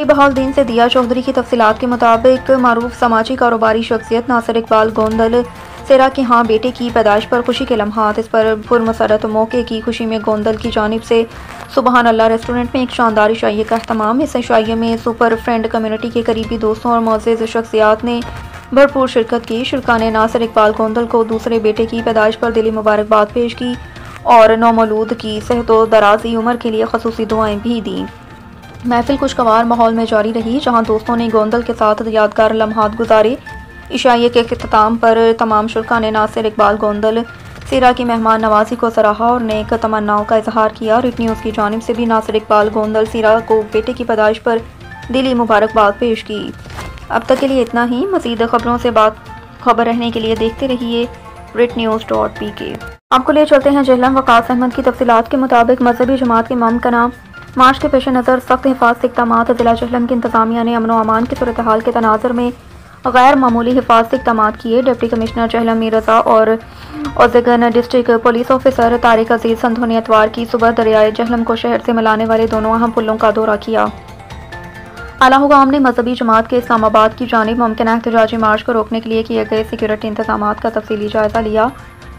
بحال دین سے دیا چودھری کی تفصیلات کے مطابق معروف سماجی کاروباری شخصیت ناصر اقبال گوندل سیرا کے ہاں بیٹے کی پیدائش پر خوشی کے لمحات۔ اس پر پرمسرت موقع کی خوشی میں گوندل کی جانب سے سبحان اللہ ریسٹورنٹ میں ایک شاندار عشائیے کا اہتمام۔ اس عشائیے میں سپر فرینڈ کمیونٹی کے قریبی دوستوں اور معزز شخصیات نے بھرپور شرکت کی۔ شرکاء نے ناصر اقبال گوندل کو دوسرے بیٹے کی پیدائش پر دلی مبارکباد پیش کی اور نومولود کی صحت و درازی عمر کے لیے خصوصی دعائیں بھی دیں۔ محفل خوشگوار ماحول میں جاری رہی، جہاں دوستوں نے گوندل کے ساتھ یادگار لمحات گزارے۔ عشائیے کے اختتام پر تمام شرکاء نے ناصر اقبال گوندل سیرا کی مہمان نوازی کو سراہا اور نیک تمناؤں کا اظہار کیا۔ ریٹ نیوز کی جانب سے بھی ناصر اقبال گوندل سیرا کو بیٹے کی پیدائش پر دلی مبارکباد پیش کی۔ اب تک کے لیے اتنا ہی۔ مزید خبروں سے خبر رہنے کے لیے دیکھتے رہیے rednews.pk۔ آپ کو لے چلتے ہیں جہلم۔ وقاص احمد کی تفصیلات کے مطابق مذہبی جماعت کے امام کا نام مارچ کے پیش نظر سخت حفاظتی اقدامات۔ ضلع جہلم کی انتظامیہ نے امن و امان کی صورتحال کے تناظر میں غیر معمولی حفاظتی اقدامات کیے۔ ڈپٹی کمشنر جہلم میر رضا اور اوزگن ڈسٹرکٹ پولیس آفیسر طارق عزیز سندھو نے اتوار کی صبح دریائے جہلم کو شہر سے ملانے والے دونوں اہم پلوں کا دورہ کیا۔ اعلیٰ حکام نے مذہبی جماعت کے اسلام آباد کی جانب ممکنہ احتجاجی مارچ کو روکنے کے لیے کیے گئے سیکورٹی انتظامات کا تفصیلی جائزہ لیا۔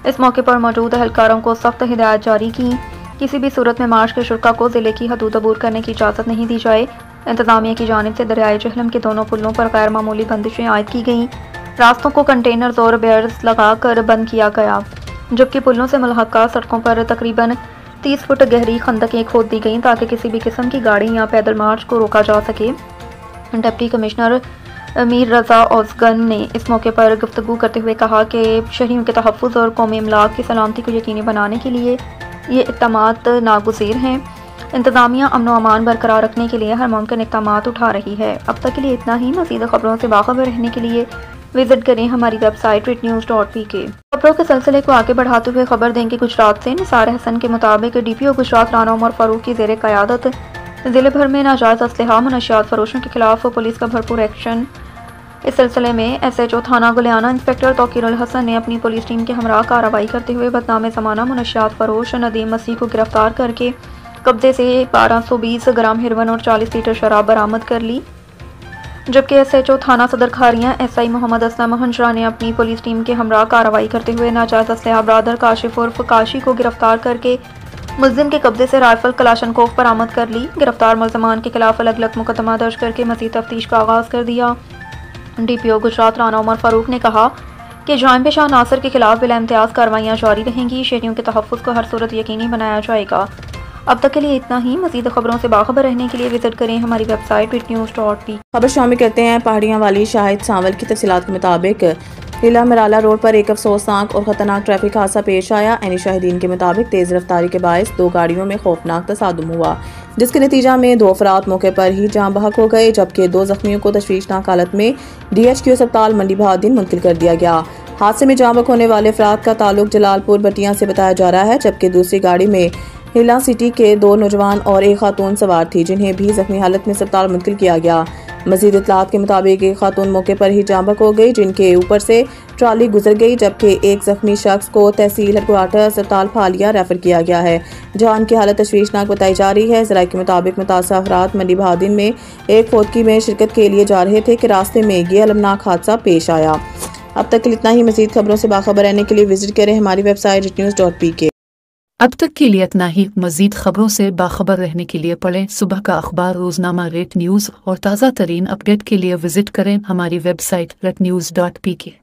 اس موقع پر موجود اہلکاروں کو سخت ہدایات جاری کی، کسی بھی صورت میں مارچ کے شرکاء کو ضلع کی حدود عبور کرنے کی اجازت نہیں دی جائے۔ انتظامیہ کی جانب سے دریائے جہلم کے دونوں پلوں پر غیر معمولی بندشیں عائد کی گئیں۔ راستوں کو کنٹینرز اور بیئرز لگا کر بند کیا گیا، جبکہ پلوں سے ملحقہ سڑکوں پر تقریباً 30 فٹ گہری خندقیں کھود دی گئیں تاکہ کسی بھی قسم کی گاڑی یا پیدل مارچ کو روکا جا سکے۔ ڈپٹی کمشنر میر رضا اوزگن نے اس موقع پر گفتگو کرتے ہوئے کہا کہ شہریوں کے تحفظ اور قومی املاک کی سلامتی کو یقینی بنانے کے لیے یہ اقدامات ناگزیر ہیں۔ انتظامیہ امن و امان برقرار رکھنے کے لیے ہر ممکن اقدامات اٹھا رہی ہے۔ اب تک کے لیے اتنا ہی۔ مزید خبروں سے باخبر رہنے کے لیے وزٹ کریں ہماری ویب سائٹ rednews.pk۔ خبروں کے سلسلے کو آگے بڑھاتے ہوئے خبر دیں کہ گجرات سے نثار حسن کے مطابق ڈی پی او گجرات رانا عمر فاروق کی زیر قیادت ضلع بھر میں ناجائز اسلحہ منشیات فروشوں کے خلاف پولیس کا بھرپور ایکشن۔ اس سلسلے میں ایس ایچ او تھانہ گلیانہ انسپکٹر توقیر الحسن نے اپنی پولیس ٹیم کے ہمراہ کارروائی کرتے ہوئے بدنام زمانہ منشیات فروش ندیم مسیح کو گرفتار کر کے قبضے سے 1220 گرام ہیروئن اور 40 لیٹر شراب برآمد کر لی، جبکہ ایس ایچ او تھانہ صدر کھاریاں ایس آئی محمد اسلم ہنجرا نے اپنی پولیس ٹیم کے ہمراہ کارروائی کرتے ہوئے ناجائز اسلحہ برادر کاشف عرف کاشی کو گرفتار کر کے ملزم کے قبضے سے رائفل کلاشنکوف برآمد کر لی۔ گرفتار ملزمان کے خلاف الگ الگ مقدمہ درج کر کے مزید تفتیش کا آغاز کر دیا۔ ڈی پی او گجرات رانا عمر فاروق نے کہا کہ جرائم پیشہ عناصر کے خلاف بلا امتیاز کارروائیاں جاری رہیں گی، شہریوں کے تحفظ کو ہر صورت یقینی بنایا جائے گا۔ اب تک کے لیے اتنا ہی۔ مزید خبروں سے باخبر رہنے کے لیے وزٹ کریں ہماری ویب سائٹ rednews.pk۔ خبر شامل کرتے ہیں پہاڑیاں والی شاہد سانول کی تفصیلات کے مطابق ضلع مرالا روڈ پر ایک افسوسناک اور خطرناک ٹریفک حادثہ پیش آیا۔ عینی شاہدین کے مطابق تیز رفتاری کے باعث دو گاڑیوں میں خوفناک تصادم ہوا، جس کے نتیجہ میں 2 افراد موقع پر ہی جاں بحق ہو گئے، جبکہ 2 زخمیوں کو تشویشناک حالت میں DHQ اسپتال منڈی بہادین منتقل کر دیا گیا۔ حادثے میں جاں بحق ہونے والے افراد کا تعلق جلال پور بٹیاں سے بتایا جا رہا ہے، جبکہ دوسری گاڑی میں ہلا سٹی کے 2 نوجوان اور ایک خاتون سوار تھی، جنہیں بھی زخمی حالت میں اسپتال منتقل کیا گیا۔ مزید اطلاعات کے مطابق ایک خاتون موقع پر ہی جاں بحق ہو گئی، جن کے اوپر سے ٹرالی گزر گئی، جبکہ ایک زخمی شخص کو تحصیل ہیڈ کوارٹر اسپتال پھالیا ریفر کیا گیا ہے، جہاں ان کی حالت تشویشناک بتائی جا رہی ہے۔ ذرائع کے مطابق متاثرہ افراد منڈی بہادین میں ایک فوتگی میں شرکت کے لیے جا رہے تھے کہ راستے میں یہ المناک حادثہ پیش آیا۔ اب تک کے لیے اتنا ہی۔ مزید خبروں سے باخبر رہنے کے لیے وزٹ کریں ہماری ویب سائٹ rednews.pk۔ اب تک کے لیے اتنا ہی۔ مزید خبروں سے باخبر رہنے کے لیے پڑھیں صبح کا اخبار روزنامہ ریٹ نیوز اور تازہ ترین اپڈیٹ کے لیے وزٹ کریں ہماری ویب سائٹ rednews.pk۔